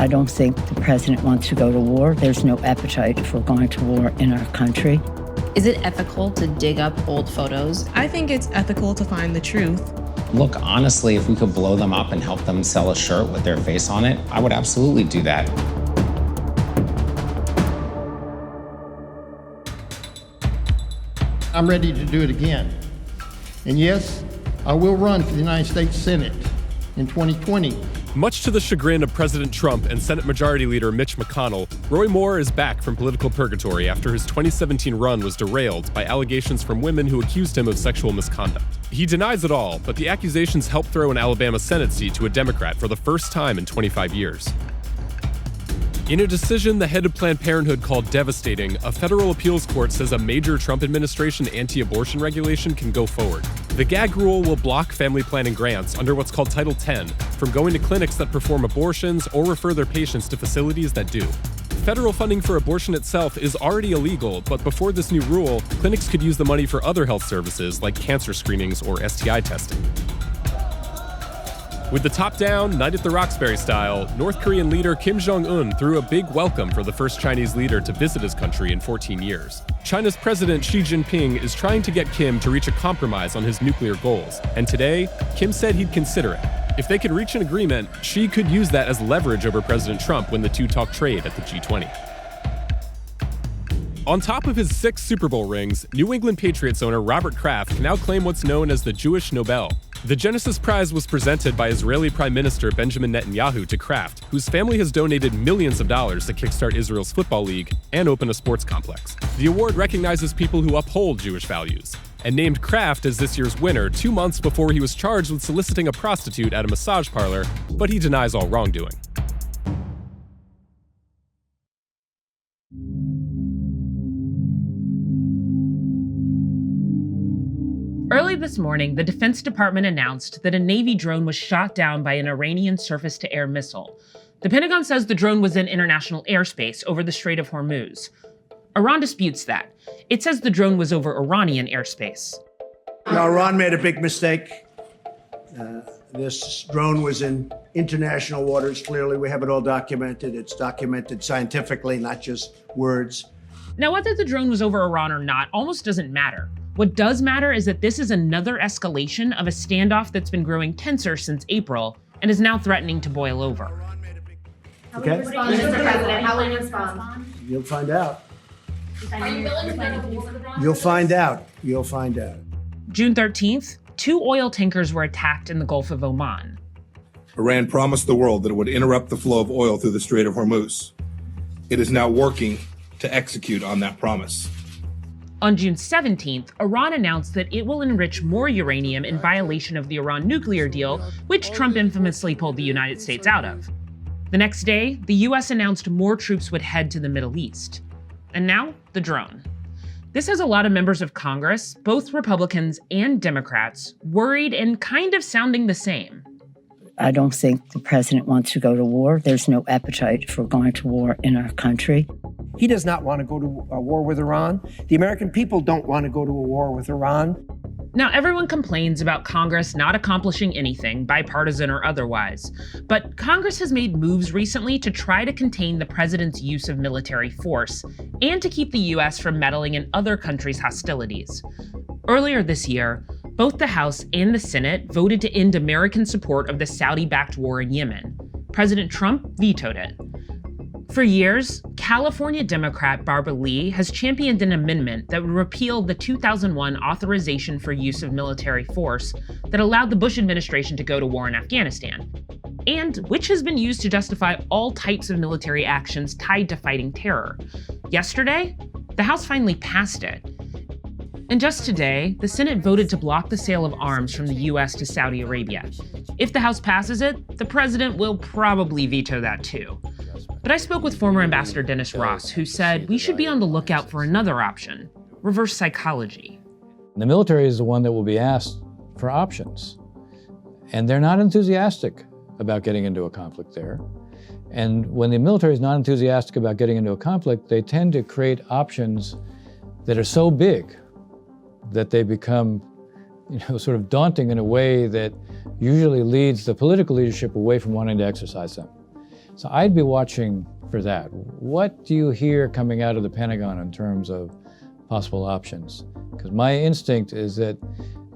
I don't think the president wants to go to war. There's no appetite for going to war in our country. Is it ethical to dig up old photos? I think it's ethical to find the truth. Look, honestly, if we could blow them up and help them sell a shirt with their face on it, I would absolutely do that. I'm ready to do it again. And yes, I will run for the United States Senate in 2020. Much to the chagrin of President Trump and Senate Majority Leader Mitch McConnell, Roy Moore is back from political purgatory after his 2017 run was derailed by allegations from women who accused him of sexual misconduct. He denies it all, but the accusations helped throw an Alabama Senate seat to a Democrat for the first time in 25 years. In a decision the head of Planned Parenthood called devastating, a federal appeals court says a major Trump administration anti-abortion regulation can go forward. The gag rule will block family planning grants under what's called Title X from going to clinics that perform abortions or refer their patients to facilities that do. Federal funding for abortion itself is already illegal, but before this new rule, clinics could use the money for other health services like cancer screenings or STI testing. With the top down, Night at the Roxbury style, North Korean leader Kim Jong-un threw a big welcome for the first Chinese leader to visit his country in 14 years. China's President Xi Jinping is trying to get Kim to reach a compromise on his nuclear goals, and today, Kim said he'd consider it. If they could reach an agreement, Xi could use that as leverage over President Trump when the two talk trade at the G20. On top of his 6 Super Bowl rings, New England Patriots owner Robert Kraft can now claim what's known as the Jewish Nobel. The Genesis Prize was presented by Israeli Prime Minister Benjamin Netanyahu to Kraft, whose family has donated millions of dollars to kickstart Israel's football league and open a sports complex. The award recognizes people who uphold Jewish values, and named Kraft as this year's winner 2 months before he was charged with soliciting a prostitute at a massage parlor, but he denies all wrongdoing. Early this morning, the Defense Department announced that a Navy drone was shot down by an Iranian surface-to-air missile. The Pentagon says the drone was in international airspace over the Strait of Hormuz. Iran disputes that. It says the drone was over Iranian airspace. Now, Iran made a big mistake. This drone was in international waters. Clearly, we have it all documented. It's documented scientifically, not just words. Now, whether the drone was over Iran or not almost doesn't matter. What does matter is that this is another escalation of a standoff that's been growing tenser since April and is now threatening to boil over. Okay? Mr. President, how will you respond? You'll find out. Are you willing to find a war with Iran? You'll find out. You'll find out. June 13th, 2 oil tankers were attacked in the Gulf of Oman. Iran promised the world that it would interrupt the flow of oil through the Strait of Hormuz. It is now working to execute on that promise. On June 17th, Iran announced that it will enrich more uranium in violation of the Iran nuclear deal, which Trump infamously pulled the United States out of. The next day, the US announced more troops would head to the Middle East. And now, the drone. This has a lot of members of Congress, both Republicans and Democrats, worried and kind of sounding the same. I don't think the president wants to go to war. There's no appetite for going to war in our country. He does not want to go to a war with Iran. The American people don't want to go to a war with Iran. Now, everyone complains about Congress not accomplishing anything, bipartisan or otherwise. But Congress has made moves recently to try to contain the president's use of military force and to keep the U.S. from meddling in other countries' hostilities. Earlier this year, both the House and the Senate voted to end American support of the Saudi-backed war in Yemen. President Trump vetoed it. For years, California Democrat Barbara Lee has championed an amendment that would repeal the 2001 authorization for use of military force that allowed the Bush administration to go to war in Afghanistan, and which has been used to justify all types of military actions tied to fighting terror. Yesterday, the House finally passed it. And just today, the Senate voted to block the sale of arms from the US to Saudi Arabia. If the House passes it, the president will probably veto that too. But I spoke with former Ambassador Dennis Ross, who said we should be on the lookout for another option, reverse psychology. The military is the one that will be asked for options. And they're not enthusiastic about getting into a conflict there. And when the military is not enthusiastic about getting into a conflict, they tend to create options that are so big that they become, sort of daunting in a way that usually leads the political leadership away from wanting to exercise them. So I'd be watching for that. What do you hear coming out of the Pentagon in terms of possible options? Because my instinct is that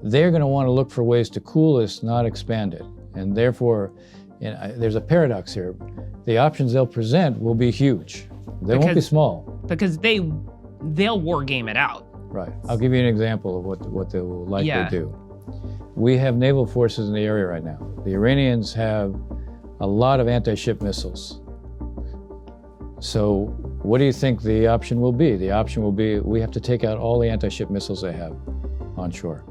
they're going to want to look for ways to cool this, not expand it. And therefore, there's a paradox here. The options they'll present will be huge. They won't be small. Because they'll war game it out. Right. I'll give you an example of what they will likely do. We have naval forces in the area right now. The Iranians have a lot of anti-ship missiles. So what do you think the option will be? The option will be we have to take out all the anti-ship missiles they have on shore.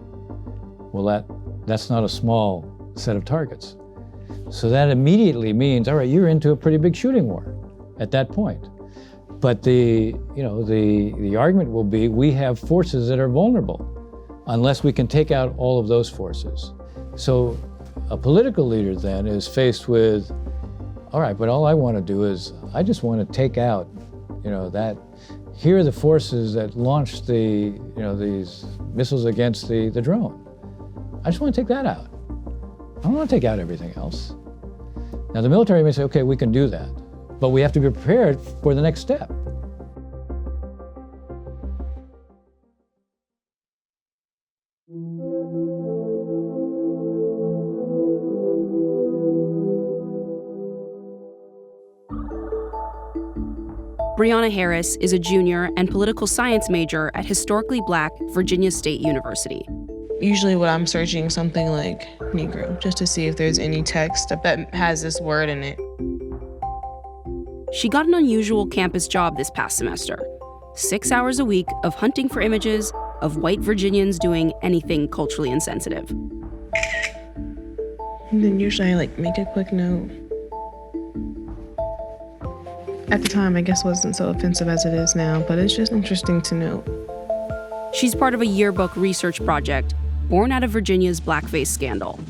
Well, that's not a small set of targets. So that immediately means, all right, you're into a pretty big shooting war at that point. But the argument will be we have forces that are vulnerable unless we can take out all of those forces. So a political leader then is faced with, all right, but all I want to do is I just want to take out, here are the forces that launched these missiles against the drone. I just want to take that out. I don't want to take out everything else. Now the military may say, okay, we can do that, but we have to be prepared for the next step. Brianna Harris is a junior and political science major at historically Black Virginia State University. Usually when I'm searching something like Negro, just to see if there's any text that has this word in it. She got an unusual campus job this past semester. 6 hours a week of hunting for images of white Virginians doing anything culturally insensitive. And then usually I make a quick note. At the time, I guess wasn't so offensive as it is now, but it's just interesting to note. She's part of a yearbook research project born out of Virginia's blackface scandal.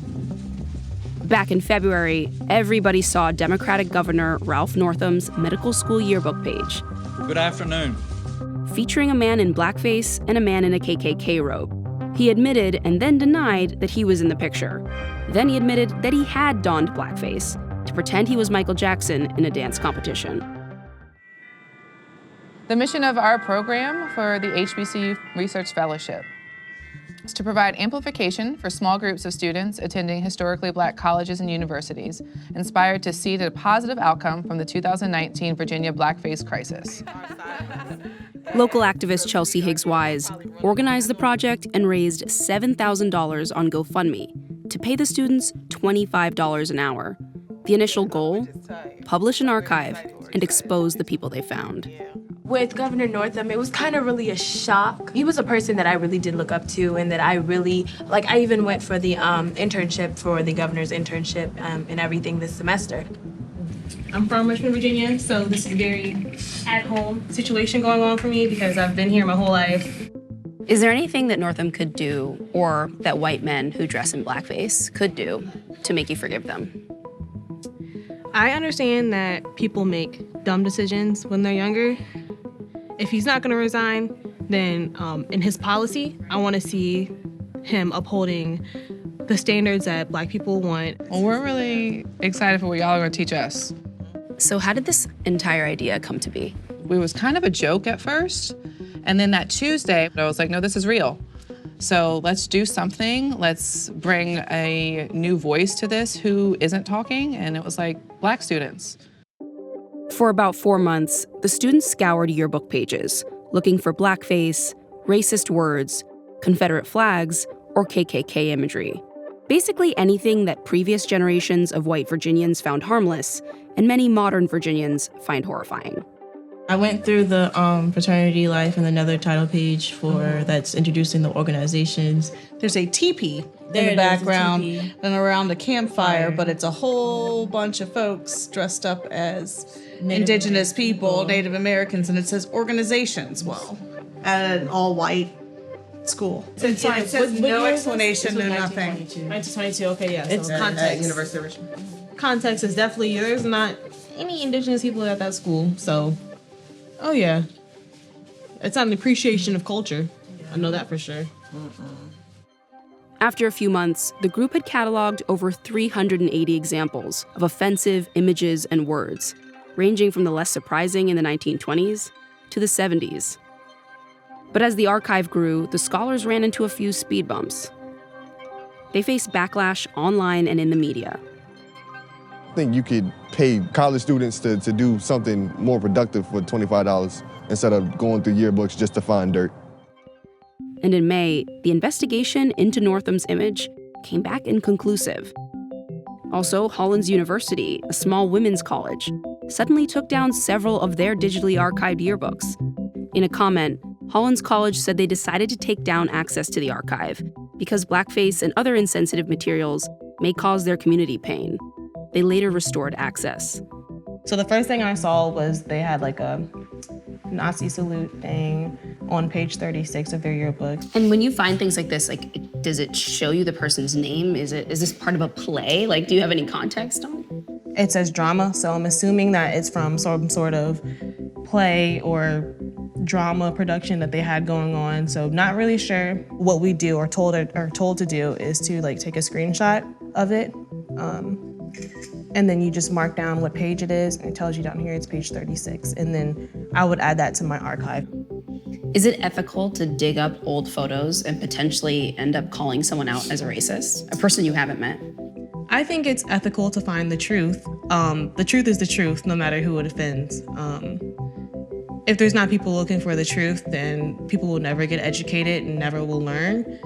Back in February, everybody saw Democratic Governor Ralph Northam's medical school yearbook page. Good afternoon. Featuring a man in blackface and a man in a KKK robe. He admitted and then denied that he was in the picture. Then he admitted that he had donned blackface to pretend he was Michael Jackson in a dance competition. The mission of our program for the HBCU Research Fellowship is to provide amplification for small groups of students attending historically Black colleges and universities, inspired to see the positive outcome from the 2019 Virginia blackface crisis. Local activist Chelsea Higgs-Wise organized the project and raised $7,000 on GoFundMe to pay the students $25 an hour. The initial goal? Publish an archive and expose the people they found. With Governor Northam, it was kind of really a shock. He was a person that I really did look up to and that I really, I even went for the internship for the governor's internship and everything this semester. I'm from Richmond, Virginia, so this is a very at-home situation going on for me because I've been here my whole life. Is there anything that Northam could do, or that white men who dress in blackface could do, to make you forgive them? I understand that people make dumb decisions when they're younger. If he's not going to resign, then in his policy, I want to see him upholding the standards that Black people want. Well, we're really excited for what y'all are going to teach us. So how did this entire idea come to be? It was kind of a joke at first. And then that Tuesday, I was like, no, this is real. So let's do something. Let's bring a new voice to this who isn't talking. And it was like Black students. For about 4 months, the students scoured yearbook pages, looking for blackface, racist words, Confederate flags, or KKK imagery. Basically anything that previous generations of white Virginians found harmless and many modern Virginians find horrifying. I went through the fraternity life and another title page that's introducing the organizations. There's a teepee in the background and around the campfire, but it's a whole bunch of folks dressed up as indigenous people, Native Americans, and it says organizations, at an all-white school. It says no explanation, no nothing. 1922, okay, yeah. It's context. At University of Richmond. Context is definitely, there's not any indigenous people at that school, so, oh yeah. It's not an appreciation of culture. I know that for sure. After a few months, the group had cataloged over 380 examples of offensive images and words, ranging from the less surprising in the 1920s to the 70s. But as the archive grew, the scholars ran into a few speed bumps. They faced backlash online and in the media. I think you could pay college students to do something more productive for $25 instead of going through yearbooks just to find dirt. And in May, the investigation into Northam's image came back inconclusive. Also, Hollins University, a small women's college, suddenly took down several of their digitally archived yearbooks. In a comment, Hollins College said they decided to take down access to the archive because blackface and other insensitive materials may cause their community pain. They later restored access. So the first thing I saw was they had like a Nazi salute thing on page 36 of their yearbook. And when you find things like this, like, does it show you the person's name? Is this part of a play? Like, do you have any context on it? It says drama, so I'm assuming that it's from some sort of play or drama production that they had going on. So not really sure. What we do or told to do is to like take a screenshot of it. And then you just mark down what page it is, and it tells you down here it's page 36. And then I would add that to my archive. Is it ethical to dig up old photos and potentially end up calling someone out as a racist, a person you haven't met? I think it's ethical to find the truth. The truth is the truth, no matter who it offends. If there's not people looking for the truth, then people will never get educated and never will learn.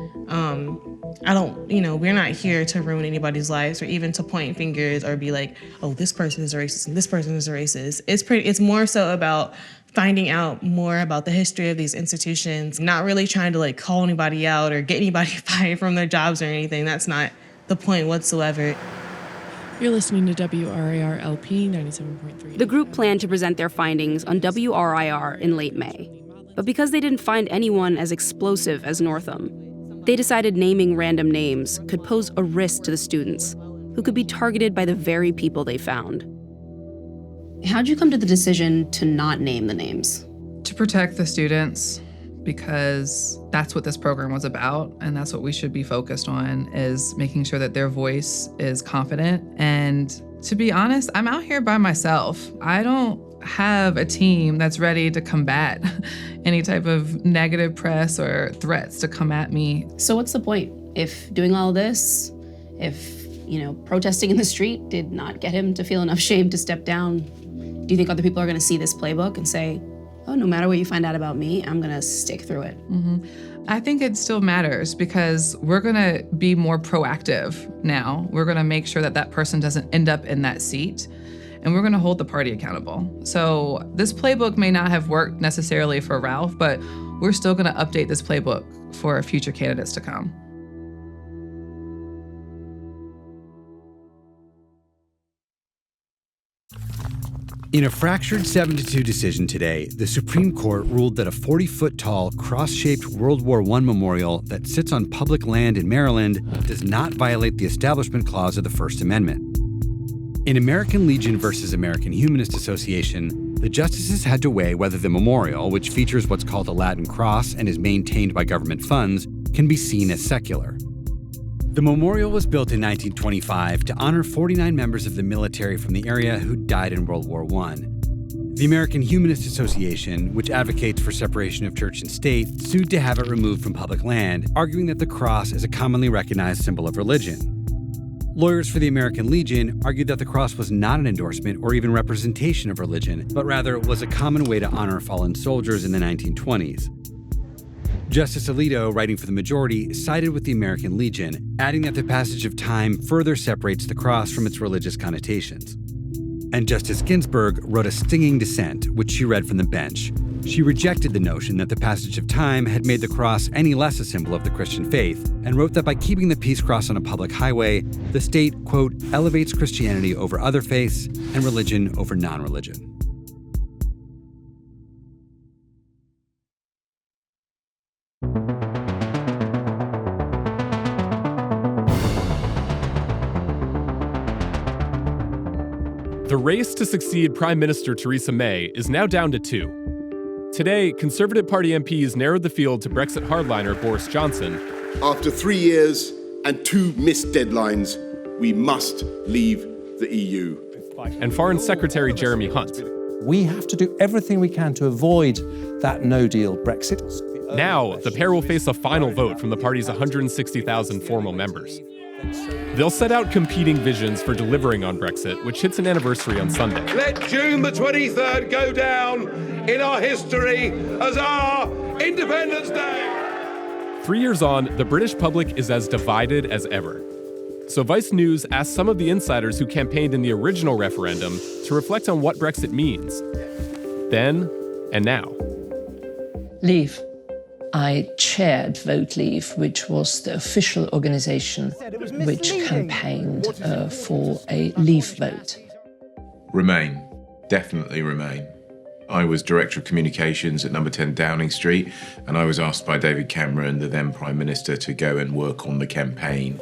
We're not here to ruin anybody's lives or even to point fingers or be like, oh, this person is a racist and this person is a racist. It's more so about finding out more about the history of these institutions, not really trying to like call anybody out or get anybody fired from their jobs or anything. That's not the point whatsoever. You're listening to WRIR LP 97.3. The group planned to present their findings on WRIR in late May. But because they didn't find anyone as explosive as Northam, they decided naming random names could pose a risk to the students, who could be targeted by the very people they found. How'd you come to the decision to not name the names? To protect the students, because that's what this program was about, and that's what we should be focused on, is making sure that their voice is confident. And to be honest, I'm out here by myself. I don't have a team that's ready to combat any type of negative press or threats to come at me. So what's the point? If doing all this, if, protesting in the street did not get him to feel enough shame to step down, do you think other people are going to see this playbook and say, oh, no matter what you find out about me, I'm going to stick through it? Mm-hmm. I think it still matters because we're going to be more proactive now. We're going to make sure that that person doesn't end up in that seat. And we're going to hold the party accountable. So this playbook may not have worked necessarily for Ralph, but we're still going to update this playbook for future candidates to come. In a fractured 7-2 decision today, the Supreme Court ruled that a 40-foot-tall, cross-shaped World War I memorial that sits on public land in Maryland does not violate the Establishment Clause of the First Amendment. In American Legion versus American Humanist Association, the justices had to weigh whether the memorial, which features what's called a Latin cross and is maintained by government funds, can be seen as secular. The memorial was built in 1925 to honor 49 members of the military from the area who died in World War I. The American Humanist Association, which advocates for separation of church and state, sued to have it removed from public land, arguing that the cross is a commonly recognized symbol of religion. Lawyers for the American Legion argued that the cross was not an endorsement or even representation of religion, but rather was a common way to honor fallen soldiers in the 1920s. Justice Alito, writing for the majority, sided with the American Legion, adding that the passage of time further separates the cross from its religious connotations. And Justice Ginsburg wrote a stinging dissent, which she read from the bench. She rejected the notion that the passage of time had made the cross any less a symbol of the Christian faith, and wrote that by keeping the peace cross on a public highway, the state, quote, elevates Christianity over other faiths and religion over non-religion. The race to succeed Prime Minister Theresa May is now down to 2. Today, Conservative Party MPs narrowed the field to Brexit hardliner Boris Johnson. After 3 years, and 2 missed deadlines, we must leave the EU. And Foreign Secretary Jeremy Hunt. We have to do everything we can to avoid that no-deal Brexit. Now, the pair will face a final vote from the party's 160,000 formal members. They'll set out competing visions for delivering on Brexit, which hits an anniversary on Sunday. Let June the 23rd go down in our history as our Independence Day. 3 years on, the British public is as divided as ever. So Vice News asked some of the insiders who campaigned in the original referendum to reflect on what Brexit means. Then and now. Leave. I chaired Vote Leave, which was the official organization which campaigned for a Leave vote. Remain. Definitely remain. I was Director of Communications at number 10 Downing Street, and I was asked by David Cameron, the then Prime Minister, to go and work on the campaign.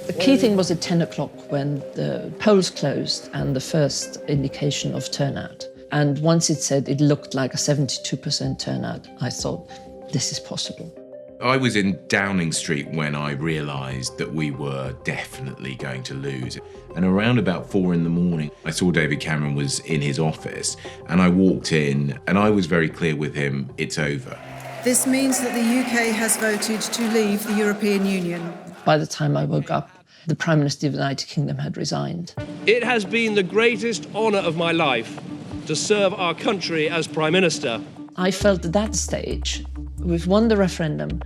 The key thing was at 10 o'clock when the polls closed and the first indication of turnout. And once it said it looked like a 72% turnout, I thought, this is possible. I was in Downing Street when I realised that we were definitely going to lose. And around about 4 a.m, I saw David Cameron was in his office, and I walked in and I was very clear with him, it's over. This means that the UK has voted to leave the European Union. By the time I woke up, the Prime Minister of the United Kingdom had resigned. It has been the greatest honour of my life to serve our country as Prime Minister. I felt at that stage, we've won the referendum,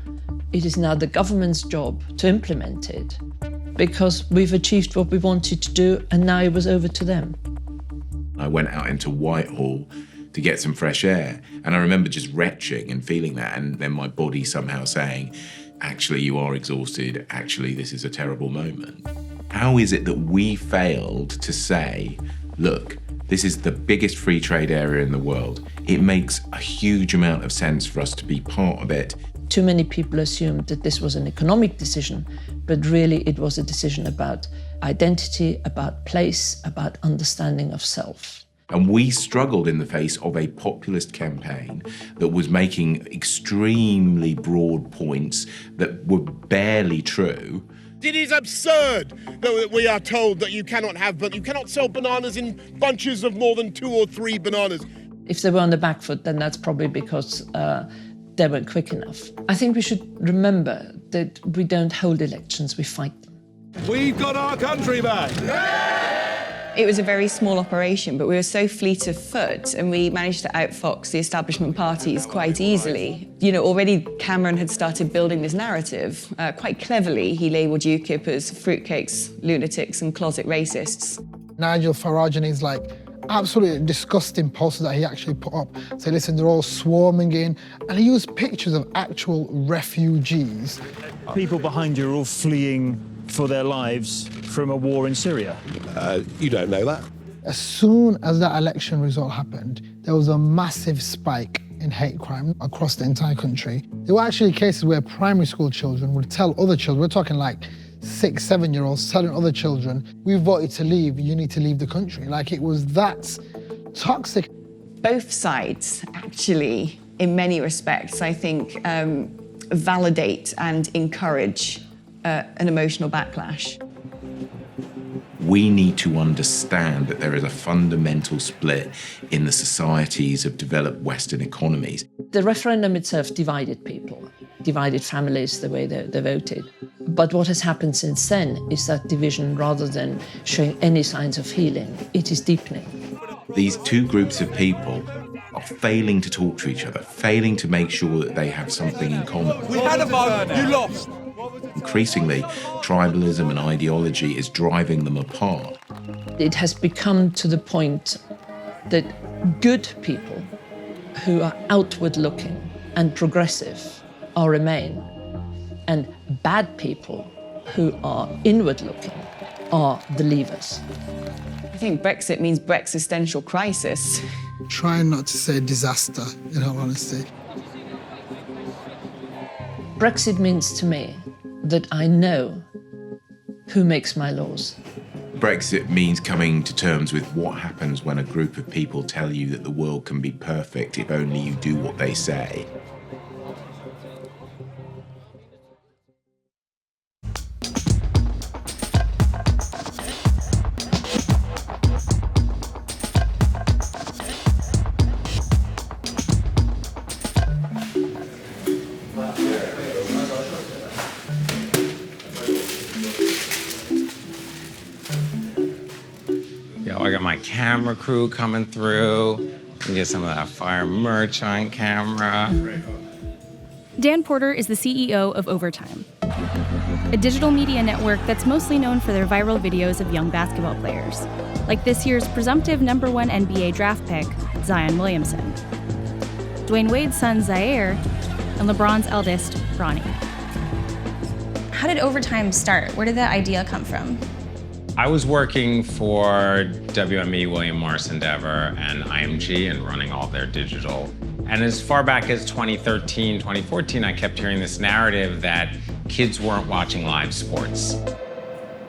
it is now the government's job to implement it, because we've achieved what we wanted to do and now it was over to them. I went out into Whitehall to get some fresh air, and I remember just retching and feeling that, and then my body somehow saying, actually, you are exhausted, actually, this is a terrible moment. How is it that we failed to say, look, this is the biggest free trade area in the world. It makes a huge amount of sense for us to be part of it. Too many people assumed that this was an economic decision, but really it was a decision about identity, about place, about understanding of self. And we struggled in the face of a populist campaign that was making extremely broad points that were barely true. It is absurd that we are told that you cannot sell bananas in bunches of more than 2 or 3 bananas. If they were on the back foot, then that's probably because they weren't quick enough. I think we should remember that we don't hold elections, we fight them. We've got our country back! It was a very small operation, but we were so fleet of foot and we managed to outfox the establishment parties quite easily. You know, already Cameron had started building this narrative. Quite cleverly, he labelled UKIP as fruitcakes, lunatics and closet racists. Nigel Farage and his absolutely disgusting posters that he actually put up. Say, listen, they're all swarming in. And he used pictures of actual refugees. People behind you are all fleeing for their lives from a war in Syria. You don't know that. As soon as that election result happened, there was a massive spike in hate crime across the entire country. There were actually cases where primary school children would tell other children, we're talking 6, 7-year-olds telling other children, we voted to leave, you need to leave the country. It was that toxic. Both sides, actually, in many respects, I think, validate and encourage an emotional backlash. We need to understand that there is a fundamental split in the societies of developed Western economies. The referendum itself divided people, divided families the way they voted. But what has happened since then is that division, rather than showing any signs of healing, it is deepening. These two groups of people are failing to talk to each other, failing to make sure that they have something in common. We had a vote, you lost. Increasingly, tribalism and ideology is driving them apart. It has become to the point that good people who are outward-looking and progressive are Remain, and bad people who are inward-looking are the Leavers. I think Brexit means Brexistential crisis. Trying not to say disaster, in all honesty. Brexit means to me that I know who makes my laws. Brexit means coming to terms with what happens when a group of people tell you that the world can be perfect if only you do what they say. camera crew coming through. And get some of that fire merch on camera. Dan Porter is the CEO of Overtime, a digital media network that's mostly known for their viral videos of young basketball players, like this year's presumptive #1 NBA draft pick, Zion Williamson, Dwayne Wade's son, Zaire, and LeBron's eldest, Bronny. How did Overtime start? Where did that idea come from? I was working for WME, William Morris Endeavor, and IMG, and running all their digital. And as far back as 2013, 2014, I kept hearing this narrative that kids weren't watching live sports.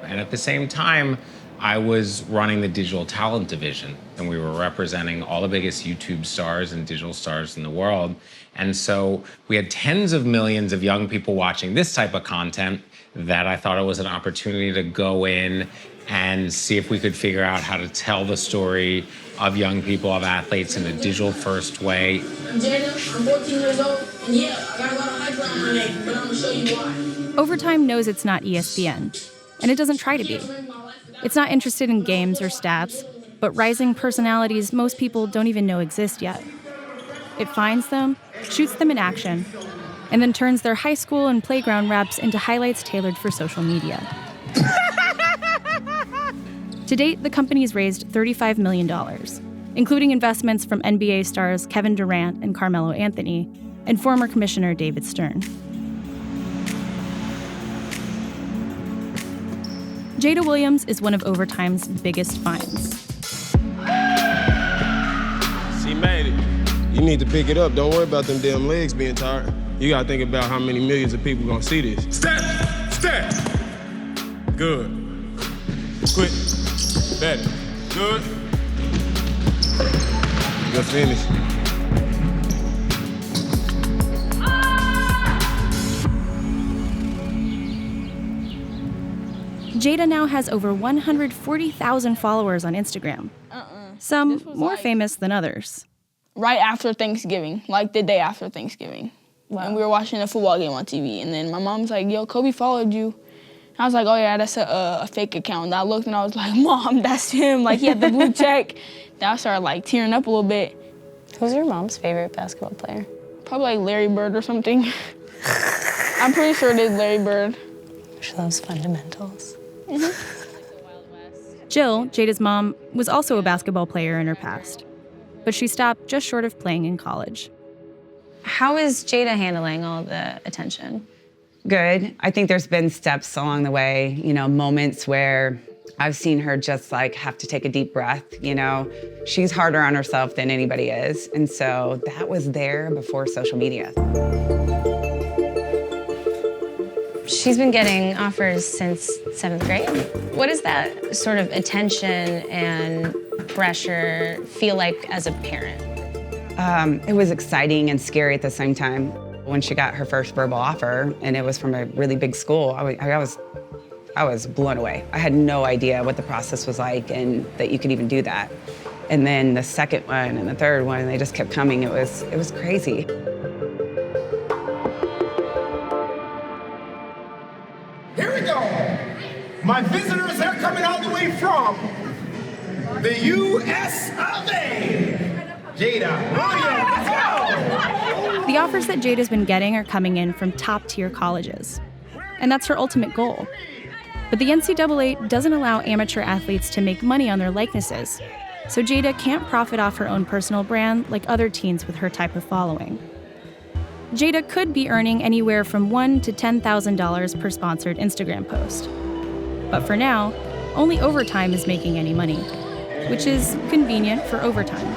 And at the same time, I was running the digital talent division, and we were representing all the biggest YouTube stars and digital stars in the world. And so we had tens of millions of young people watching this type of content that I thought it was an opportunity to go in and see if we could figure out how to tell the story of young people, of athletes in a digital-first way. I'm Jada, I'm 14 years old, and yeah, I got a lot of hype around my name, but I'm gonna show you why. Overtime knows it's not ESPN, and it doesn't try to be. It's not interested in games or stats, but rising personalities most people don't even know exist yet. It finds them, shoots them in action, and then turns their high school and playground reps into highlights tailored for social media. To date, the company's raised $35 million, including investments from NBA stars Kevin Durant and Carmelo Anthony, and former Commissioner David Stern. Jada Williams is one of Overtime's biggest finds. She made it. You need to pick it up. Don't worry about them damn legs being tired. You gotta think about how many millions of people gonna see this. Step! Good. Quick. Better. Good. Good finish. Jada now has over 140,000 followers on Instagram. Some more famous than others. Right after Thanksgiving, like the day after Thanksgiving. Wow. And we were watching a football game on TV, and then my mom's like, yo, Kobe followed you. And I was like, oh yeah, that's a fake account. And I looked and I was like, Mom, that's him. Like, he had the blue check. Then I started like tearing up a little bit. Who's your mom's favorite basketball player? Probably like Larry Bird or something. I'm pretty sure it is Larry Bird. She loves fundamentals. Jill, Jada's mom, was also a basketball player in her past, but she stopped just short of playing in college. How is Jada handling all the attention? Good. I think there's been steps along the way, moments where I've seen her just like have to take a deep breath, She's harder on herself than anybody is. And so that was there before social media. She's been getting offers since 7th grade. What does that sort of attention and pressure feel like as a parent? It was exciting and scary at the same time. When she got her first verbal offer, and it was from a really big school, I was blown away. I had no idea what the process was like and that you could even do that. And then the second one and the third one, and they just kept coming. It was crazy. Here we go. My visitors are coming all the way from the US of A. Jada Williams, let's go! The offers that Jada's been getting are coming in from top-tier colleges, and that's her ultimate goal. But the NCAA doesn't allow amateur athletes to make money on their likenesses, so Jada can't profit off her own personal brand like other teens with her type of following. Jada could be earning anywhere from $1,000 to $10,000 per sponsored Instagram post. But for now, only Overtime is making any money, which is convenient for Overtime.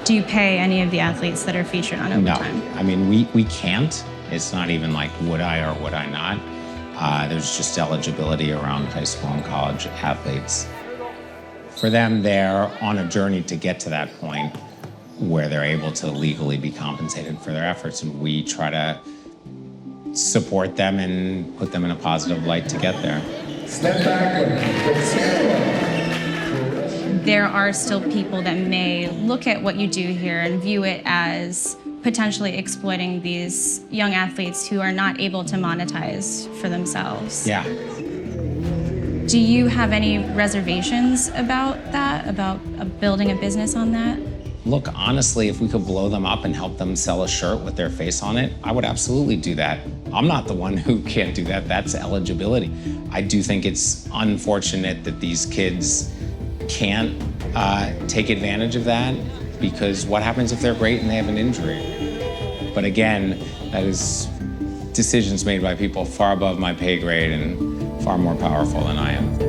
Do you pay any of the athletes that are featured on Overtime? No, I mean, we can't. It's not even like would I or would I not. There's just eligibility around high school and college athletes. For them, they're on a journey to get to that point where they're able to legally be compensated for their efforts, and we try to support them and put them in a positive light to get there. Step back. There are still people that may look at what you do here and view it as potentially exploiting these young athletes who are not able to monetize for themselves. Yeah. Do you have any reservations about that, about building a business on that? Look, honestly, if we could blow them up and help them sell a shirt with their face on it, I would absolutely do that. I'm not the one who can't do that. That's eligibility. I do think it's unfortunate that these kids can't take advantage of that, because what happens if they're great and they have an injury? But again, that is decisions made by people far above my pay grade and far more powerful than I am.